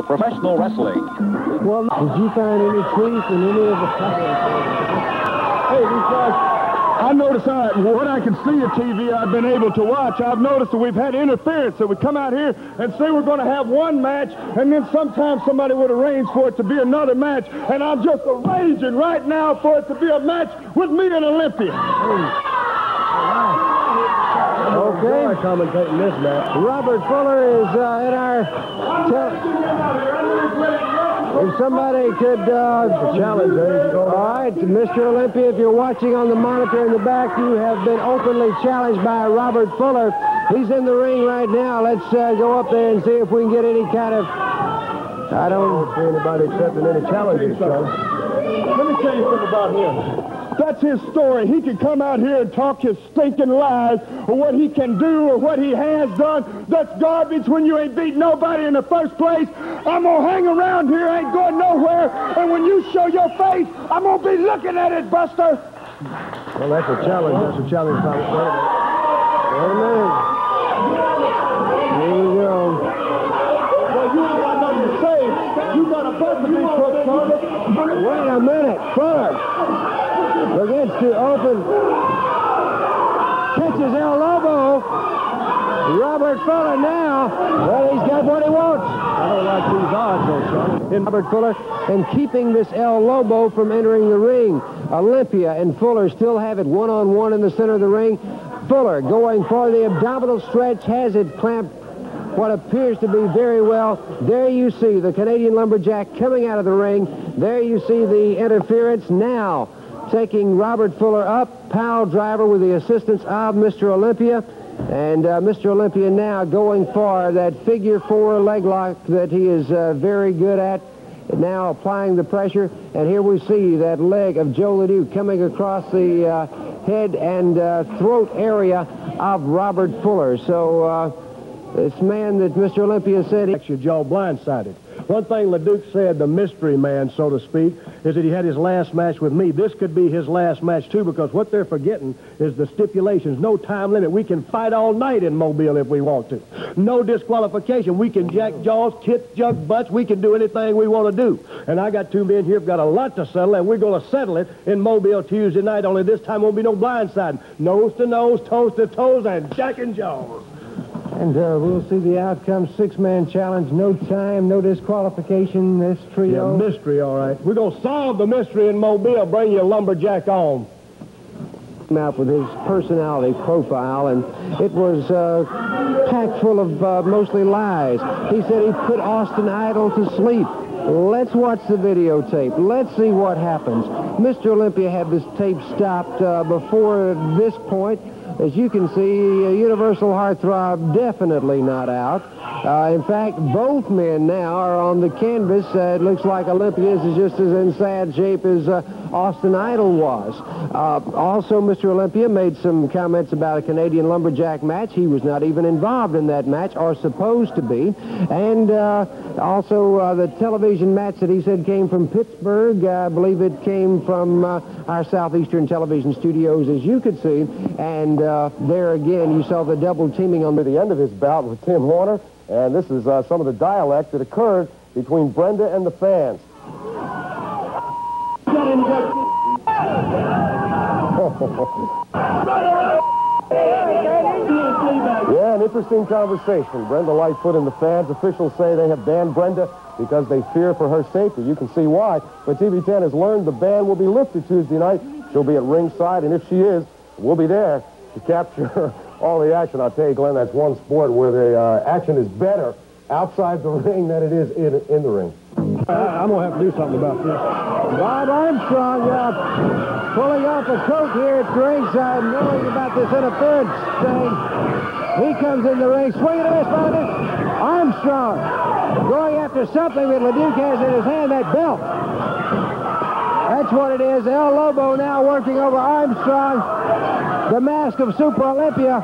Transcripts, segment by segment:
Professional wrestling. Well, did you find any truth in any of the Hey, these guys, I noticed what I can see at TV I've been able to watch. I've noticed that we've had interference, that we come out here and say we're going to have one match, and then sometimes somebody would arrange for it to be another match, and I'm just arranging right now for it to be a match with me and Olympia. Okay. Commentating this match. Robert Fuller is in our... If somebody could challenge, all right, Mr. Olympia, if you're watching on the monitor in the back, you have been openly challenged by Robert Fuller. He's in the ring right now. Let's go up there and see if we can get any kind of... I don't see anybody accepting any challenges, son. Let me tell you something about him. That's his story. He can come out here and talk his stinking lies or what he can do or what he has done. That's garbage when you ain't beat nobody in the first place. I'm going to hang around here, ain't going nowhere, and when you show your face, I'm going to be looking at it, Buster. Well, that's a challenge. That's a challenge. Wait a minute. Here we go. Well, you ain't got nothing to say. You got a bunch of these crooks. Wait a minute. Fuller begins to open. Catches El Lobo. Robert Fuller now. Well, he's got what he wants. I don't like these odds, though, Charlie. Robert Fuller and keeping this El Lobo from entering the ring. Olympia and Fuller still have it one-on-one in the center of the ring. Fuller going for the abdominal stretch, has it clamped what appears to be very well. There you see the Canadian Lumberjack coming out of the ring. There you see the interference now. Taking Robert Fuller up, pile driver with the assistance of Mr. Olympia. And Mr. Olympia now going for that figure four leg lock that he is very good at. Now applying the pressure. And here we see that leg of Joe Ledoux coming across the head and throat area of Robert Fuller. So this man that Mr. Olympia said... Your jaw blindsided. One thing Ledoux said, the mystery man, so to speak, is that he had his last match with me. This could be his last match, too, because what they're forgetting is the stipulations. No time limit. We can fight all night in Mobile if we want to. No disqualification. We can jack jaws, kick jug butts. We can do anything we want to do. And I got two men here who've got a lot to settle, and we're going to settle it in Mobile Tuesday night, only this time won't be no blindside. Nose to nose, toes to toes, and jacking jaws. And we'll see the outcome. Six-man challenge, no time, no disqualification, this trio. Yeah, mystery, all right. We're going to solve the mystery in Mobile. Bring your lumberjack on. Out with his personality profile, and it was packed full of mostly lies. He said he put Austin Idol to sleep. Let's watch the videotape. Let's see what happens. Mr. Olympia had this tape stopped before this point. As you can see, Universal Heartthrob definitely not out. In fact, both men now are on the canvas. It looks like Olympia is just as in sad shape as Austin Idol was. Also, Mr. Olympia made some comments about a Canadian Lumberjack match. He was not even involved in that match, or supposed to be. And also the television match that he said came from Pittsburgh. I believe it came from our Southeastern television studios, as you could see. And there again, you saw the double teaming on the end of his bout with Tim Horner. And this is some of the dialect that occurred between Brenda and the fans. Yeah, an interesting conversation. Brenda Lightfoot and the fans. Officials say they have banned Brenda because they fear for her safety. You can see why. But TV10 has learned the ban will be lifted Tuesday night. She'll be at ringside, and if she is, we'll be there to capture all the action. I'll tell you, Glenn, that's one sport where the action is better outside the ring than it is in the ring. I'm going to have to do something about this. Bob Armstrong pulling off a coat here at ringside, knowing about this interference thing. He comes in the ring, swinging a miss by this. Armstrong going after something that Ledoux has in his hand, that belt. That's what it is. El Lobo now working over Armstrong. The mask of Super Olympia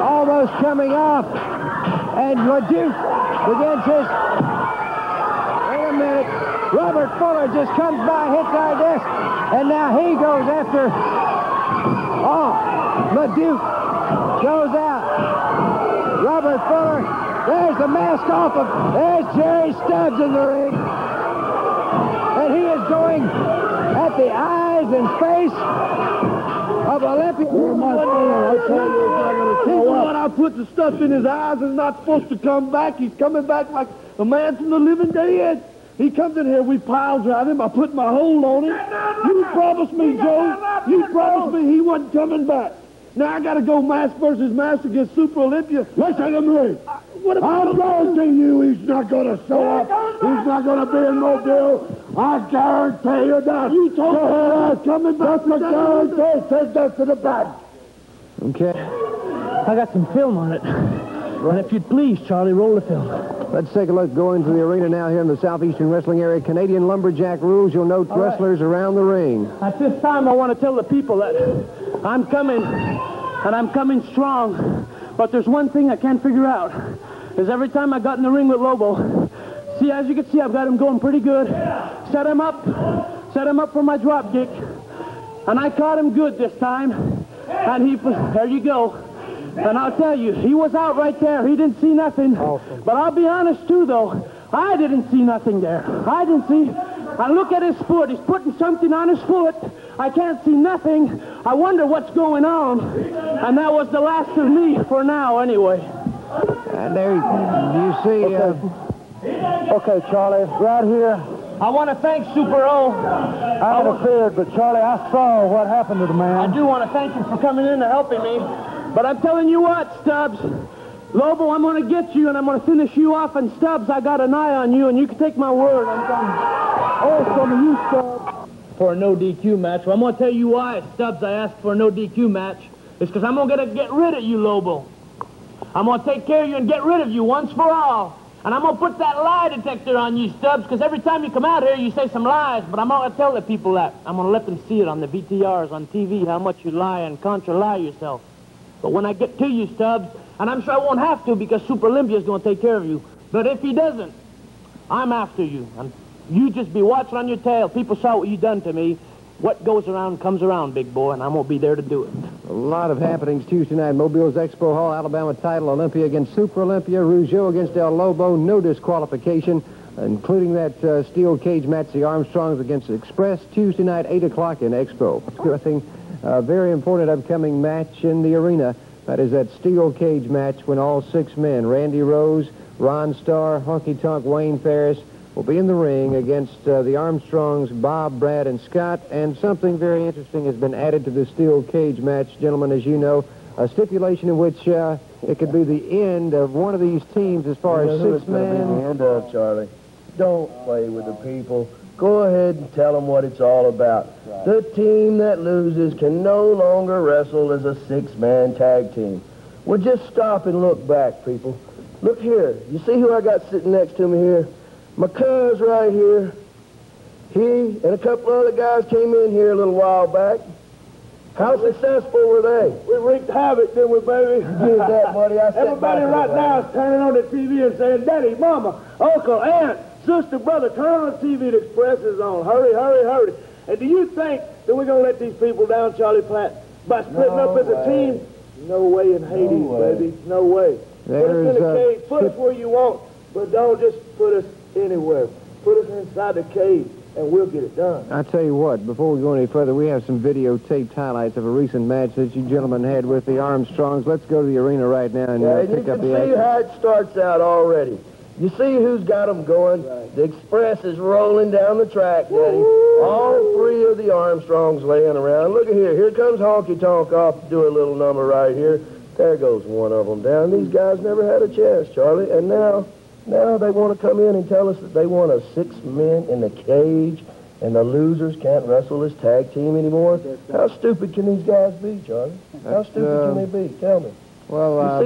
almost coming off. And Ledoux begins his... Wait a minute. Robert Fuller just comes by, hits our disc, and now he goes after... Oh, Ledoux goes out. Robert Fuller There's the mask off of... There's Jerry Stubbs in the ring. And he is going at the eyes and face of Olympia. When I put the stuff in his eyes, is not supposed to come back. He's coming back like a man from the living dead. He comes in here, we pile drive him. I put my hold on him. You promised me, Joe. You promised me he wasn't coming back. Now I got to go mask versus mask against Super Olympia. Listen to me. I'm guaranteeing you he's not going to show up. He's not going to be in Mobile. I guarantee you that. You told me he's coming back. That's a guarantee. Take that to the bank. Okay. I got some film on it. And if you'd please, Charlie, roll the film. Let's take a look. Go into the arena now here in the Southeastern Wrestling area. Canadian Lumberjack rules. You'll note wrestlers around the ring. At this time, I want to tell the people that I'm coming, and I'm coming strong. But there's one thing I can't figure out, is every time I got in the ring with Lobo, see, as you can see, I've got him going pretty good. Set him up for my drop kick. And I caught him good this time. And there you go. And I'll tell you, he was out right there. He didn't see nothing. Awesome. But I'll be honest, too, though. I didn't see nothing there. I didn't see. I look at his foot. He's putting something on his foot. I can't see nothing. I wonder what's going on. And that was the last of me for now, anyway. And there you see... Okay, Charlie, right here. I want to thank Super O. I interfered, but Charlie, I saw what happened to the man. I do want to thank him for coming in and helping me. But I'm telling you what, Stubbs, Lobo, I'm going to get you, and I'm going to finish you off. And Stubbs, I got an eye on you, and you can take my word. I'm coming. Oh, some of you, Stubbs. For a no DQ match. Well, I'm going to tell you why, Stubbs, I asked for a no DQ match. It's because I'm going to get rid of you, Lobo. I'm going to take care of you and get rid of you once for all. And I'm going to put that lie detector on you, Stubbs, because every time you come out here, you say some lies. But I'm not going to tell the people that. I'm going to let them see it on the VTRs, on TV, how much you lie and contra-lie yourself. But when I get to you, Stubbs, and I'm sure I won't have to because Super Olympia is going to take care of you. But if he doesn't, I'm after you. And you just be watching on your tail. People saw what you done to me. What goes around comes around, big boy, and I'm going to be there to do it. A lot of happenings Tuesday night. Mobile's Expo Hall, Alabama title, Olympia against Super Olympia, Rougeau against El Lobo, no disqualification, including that steel cage match, the Armstrongs against Express, Tuesday night, 8 o'clock in Expo. Discussing a very important upcoming match in the arena. That is that steel cage match when all 6 men, Randy Rose, Ron Starr, Honky Tonk Wayne Farris, will be in the ring against the Armstrongs, Bob, Brad, and Scott. And something very interesting has been added to the steel cage match, gentlemen, as you know, a stipulation in which it could be the end of one of these teams as far as 6 men. End of, Charlie. Don't play with the people. Go ahead and tell them what it's all about. Right. The team that loses can no longer wrestle as a 6-man tag team. Well, just stop and look back, people. Look here. You see who I got sitting next to me here? My cuz right here. He and a couple other guys came in here a little while back. How successful were they? We wreaked havoc, didn't we, baby? Give that, buddy. Everybody right now is turning on the TV and saying, Daddy, Mama, Uncle, Aunt, Sister, Brother, turn on the TV. The Express is on. Hurry, hurry, hurry. And do you think that we're going to let these people down, Charlie Platt, by splitting up as a team? No way in Hades, baby. No way. Put us in the cage. Put us where you want, but don't just put us anywhere. Put us inside the cage, and we'll get it done. I tell you what, before we go any further, we have some videotaped highlights of a recent match that you gentlemen had with the Armstrongs. Let's go to the arena right now and pick up the action. You can see how it starts out already. You see who's got them going? Right. The Express is rolling down the track, Daddy. All 3 of the Armstrongs laying around. Look at here. Here comes Honky Tonk off to do a little number right here. There goes one of them down. These guys never had a chance, Charlie. And now they want to come in and tell us that they want a 6 men in the cage and the losers can't wrestle this tag team anymore. How stupid can these guys be, Charlie? How stupid can they be? Tell me. Well, I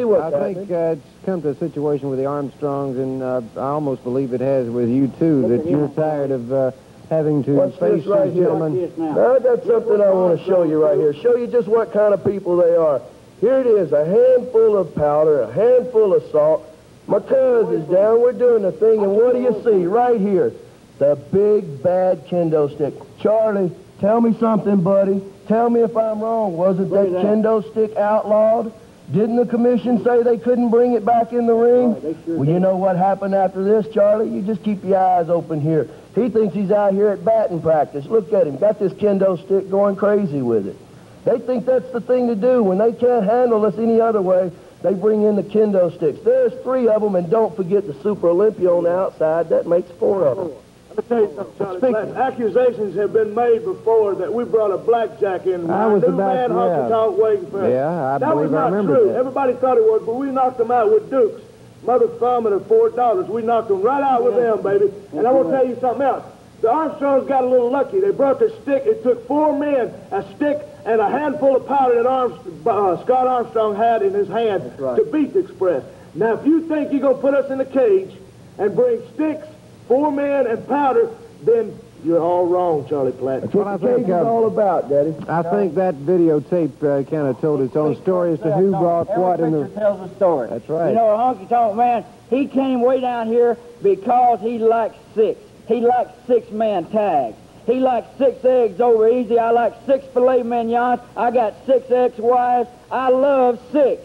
think it's come to a situation with the Armstrongs, and I almost believe it has with you, too, that you're tired of having to face these gentlemen. Now, I got something I want to show you right here. Show you just what kind of people they are. Here it is, a handful of powder, a handful of salt. My cuz is down. We're doing the thing, and what do you see right here? The big, bad kendo stick. Charlie, tell me something, buddy. Tell me if I'm wrong. Wasn't that kendo stick outlawed? Didn't the commission say they couldn't bring it back in the ring? Well, you know what happened after this, Charlie? You just keep your eyes open here. He thinks he's out here at batting practice. Look at him. Got this kendo stick going crazy with it. They think that's the thing to do. When they can't handle us any other way, they bring in the kendo sticks. There's 3 of them, and don't forget the Super Olympia on the outside. That makes 4 of them. Let me tell you something, Charlie Platt. Accusations have been made before that we brought a blackjack in. I was about man, Honky Tonk Waiting for Yeah, I that believe was I not remember true. that. Everybody thought it was, but we knocked them out with Dukes. Mother thumb and $4. We knocked them right out with them, baby. And I want to tell you something else. The Armstrongs got a little lucky. They brought their stick. It took 4 men, a stick, and a handful of powder that Scott Armstrong had in his hand to beat the Express. Now, if you think you're going to put us in a cage and bring sticks, 4 men, and powder, then you're all wrong, Charlie Platt. That's what the cage is all about, Daddy. I think that videotape kind of told its own story as to who brought what in the... tells a story. That's right. You know, a Honky Tonk Man, he came way down here because he likes 6. He likes 6-man tags. He likes 6 eggs over easy. I like 6 filet mignons. I got 6 ex-wives. I love 6.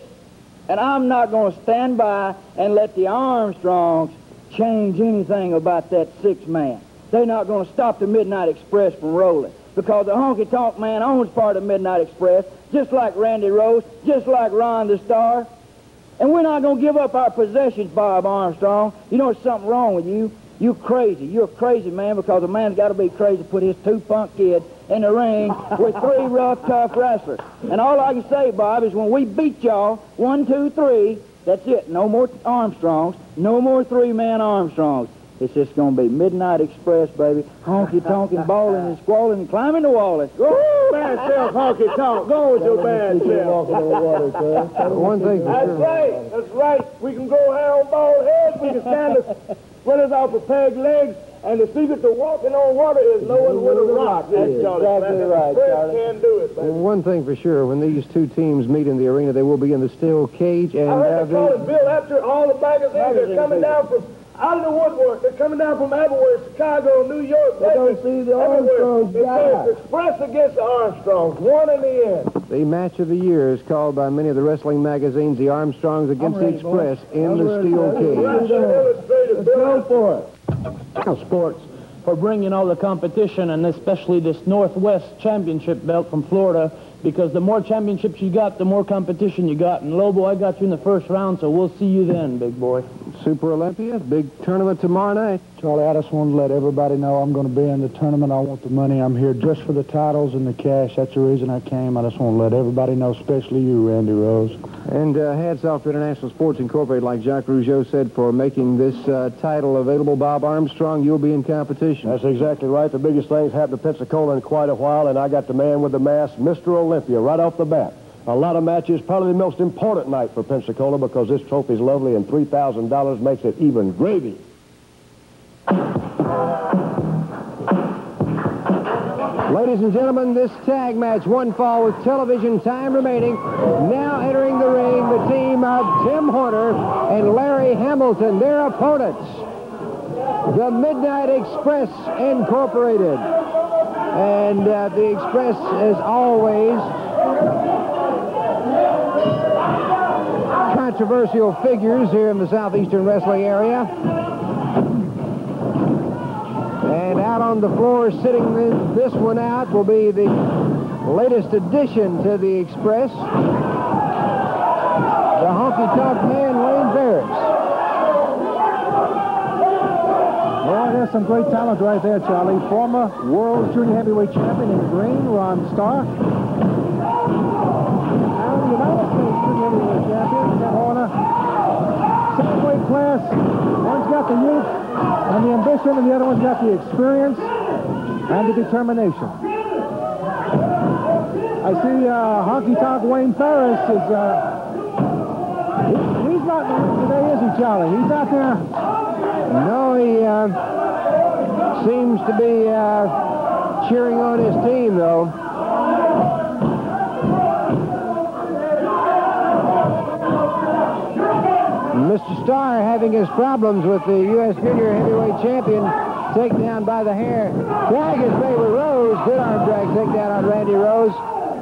And I'm not going to stand by and let the Armstrongs change anything about that 6-man. They're not going to stop the Midnight Express from rolling because the Honky Tonk Man owns part of Midnight Express, just like Randy Rose, just like Ron the Starr. And we're not going to give up our possessions, Bob Armstrong. You know there's something wrong with you. You're crazy. You're a crazy man because a man's got to be crazy to put his 2 punk kids in the ring with 3 rough, tough wrestlers. And all I can say, Bob, is when we beat y'all, 1, 2, 3, that's it. No more Armstrongs. No more 3-man Armstrongs. It's just going to be Midnight Express, baby. Honky tonking, balling and squalling and climbing the wall. Let's go. Bad self, Honky Tonk. Go with your bad self. One thing for That's sure. right. That's right. We can go high on bald heads. We can stand the splinters off of peg legs. And the secret to walking on water is knowing where to rock. That's Charlie. Exactly right, Charlie. Can't do it, baby. One thing for sure, when these 2 teams meet in the arena, they will be in the steel cage. And I heard they call it Bill after all the magazines. They're coming down from out of the woodwork. They're coming down from everywhere, Chicago, New York, They're going to see the Armstrongs die. It's Express against the Armstrongs, one in the end. the match of the year is called by many of the wrestling magazines the Armstrongs against the Express in the steel cage. Let's go for it. Sports for bringing all the competition, and especially this Northwest Championship belt from Florida, because the more championships you got, the more competition you got. And Lobo, I got you in the first round, so we'll see you then, big boy. Super Olympia, big tournament tomorrow night. Charlie, I just wanted to let everybody know I'm going to be in the tournament. I want the money. I'm here just for the titles and the cash. That's the reason I came. I just want to let everybody know, especially you, Randy Rose. And hats off to International Sports Incorporated, like Jacques Rougeau said, for making this title available. Bob Armstrong, you'll be in competition. That's exactly right. The biggest thing's happened to Pensacola in quite a while, and I got the man with the mask, Mr. Olympia, right off the bat. A lot of matches, probably the most important night for Pensacola because this trophy's lovely and $3,000 makes it even gravy. Ladies and gentlemen, this tag match, one fall with television time remaining. Now entering the ring, the team of Tim Horner and Larry Hamilton, their opponents, the Midnight Express Incorporated. And the Express, as always, controversial figures here in the Southeastern wrestling area. And out on the floor, sitting this one out, will be the latest addition to the Express, the Honky Tonk Man, Wayne Farris. Boy, there's some great talent right there, Charlie. Former World Junior Heavyweight Champion in green, Ron Starr. And the United States Junior Heavyweight Champion, Tim Horner. Same weight class. One's got the youth and the ambition, and the other one's got the experience and the determination. I see Honky Tonk Wayne Farris is, he's not in the ring today, is he, Charlie? He's out there. No, he seems to be cheering on his team, though. Mr. Starr having his problems with the U.S. Junior Heavyweight Champion, taken down by the hair. Drag his favorite Rose. Good arm drag takedown on Randy Rose.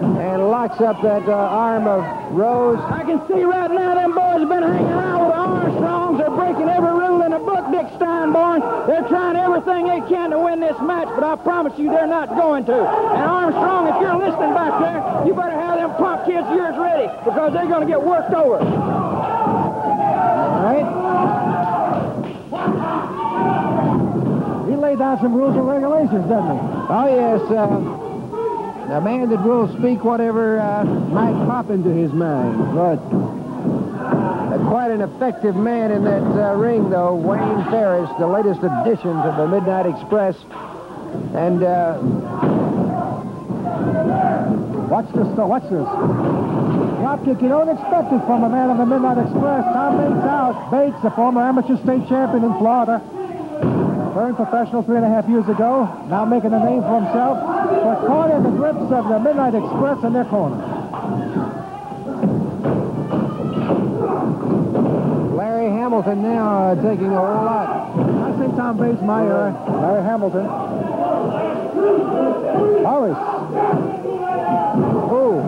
and locks up that arm of Rose. I can see right now them boys have been hanging around with the Armstrongs. They're breaking every rule in the book, Dick Steinborne. They're trying everything they can to win this match, but I promise you they're not going to. And Armstrong, if you're listening back there, you better have them pop kids of yours ready, because they're going to get worked over. All right. He laid down some rules and regulations, doesn't he? Oh, yes. A man that will speak whatever might pop into his mind. But quite an effective man in that ring, though. Wayne Farris, the latest addition to the Midnight Express. And watch this, though. Watch this. Dropkick you don't expect it from a man of the Midnight Express. Tom Bates out. Bates, a former amateur state champion in Florida. Turned professional 3.5 years ago. Now making a name for himself. But caught in the grips of the Midnight Express in their corner. Larry Hamilton now taking a whole lot. I say Tom Bates, Larry Hamilton. Farris. Oh.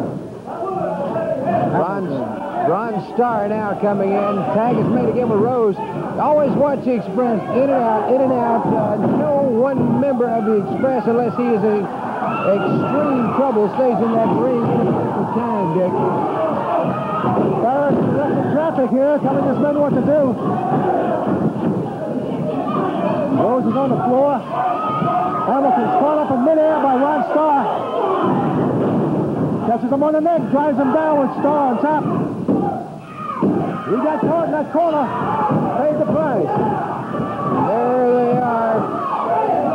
Ron Starr now coming in. Tag is made again with Rose. Always watch the Express. In and out, in and out. No one member of the Express, unless he is in extreme trouble, stays in that ring for time, Dick. Farris directing traffic here, telling his men what to do. Rose is on the floor. Hamilton's caught up in midair by Ron Starr. Catches him on the neck, drives him down with Starr on top. He got caught in that corner. Paid the price. There they are,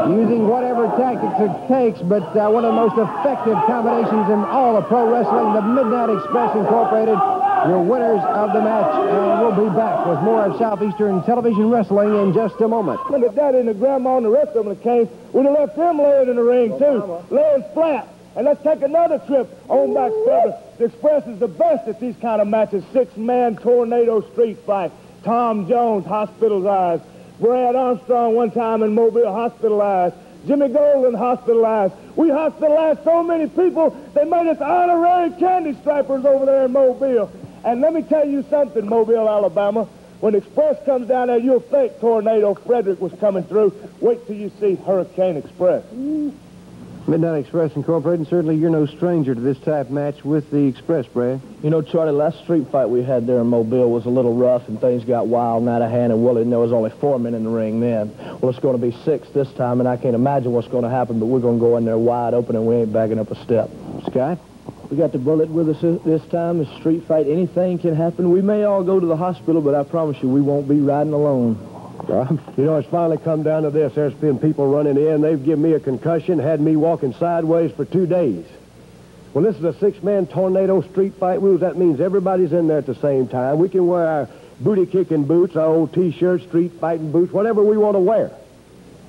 using whatever tactics it takes, but one of the most effective combinations in all of pro wrestling, the Midnight Express Incorporated, your winners of the match. And we'll be back with more of Southeastern television wrestling in just a moment. When the daddy and the grandma and the rest of them came, we'd have left them laying in the ring, too. Laying flat. And let's take another trip on back further. The Express is the best at these kind of matches. 6-man tornado street fight. Tom Jones hospitalized. Brad Armstrong one time in Mobile hospitalized. Jimmy Golden hospitalized. We hospitalized so many people, they made us honorary candy stripers over there in Mobile. And let me tell you something, Mobile, Alabama. When the Express comes down there, you'll think Tornado Frederick was coming through. Wait till you see Hurricane Express. Midnight Express Incorporated, certainly you're no stranger to this type match with the Express, Brad. You know, Charlie, last street fight we had there in Mobile was a little rough, and things got wild and out of hand, and Willie didn't know there was only 4 men in the ring then. Well, it's going to be 6 this time, and I can't imagine what's going to happen, but we're going to go in there wide open, and we ain't backing up a step. Scott? We got the bullet with us this time. It's street fight. Anything can happen. We may all go to the hospital, but I promise you we won't be riding alone. You know, it's finally come down to this. There's been people running in. They've given me a concussion, had me walking sideways for 2 days. Well, this is a 6-man tornado street fight rules. That means everybody's in there at the same time. We can wear our booty-kicking boots, our old T-shirts, street fighting boots, whatever we want to wear.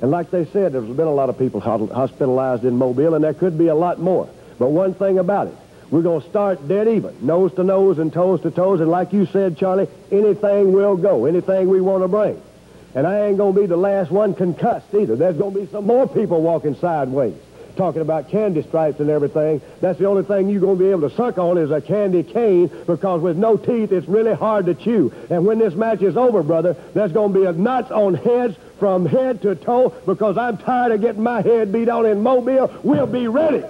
And like they said, there's been a lot of people hospitalized in Mobile, and there could be a lot more. But one thing about it, we're going to start dead even, nose to nose and toes to toes. And like you said, Charlie, anything will go, anything we want to bring. And I ain't going to be the last one concussed either. There's going to be some more people walking sideways, talking about candy stripes and everything. That's the only thing you're going to be able to suck on is a candy cane, because with no teeth, it's really hard to chew. And when this match is over, brother, there's going to be knots on heads from head to toe, because I'm tired of getting my head beat on in Mobile. We'll be ready.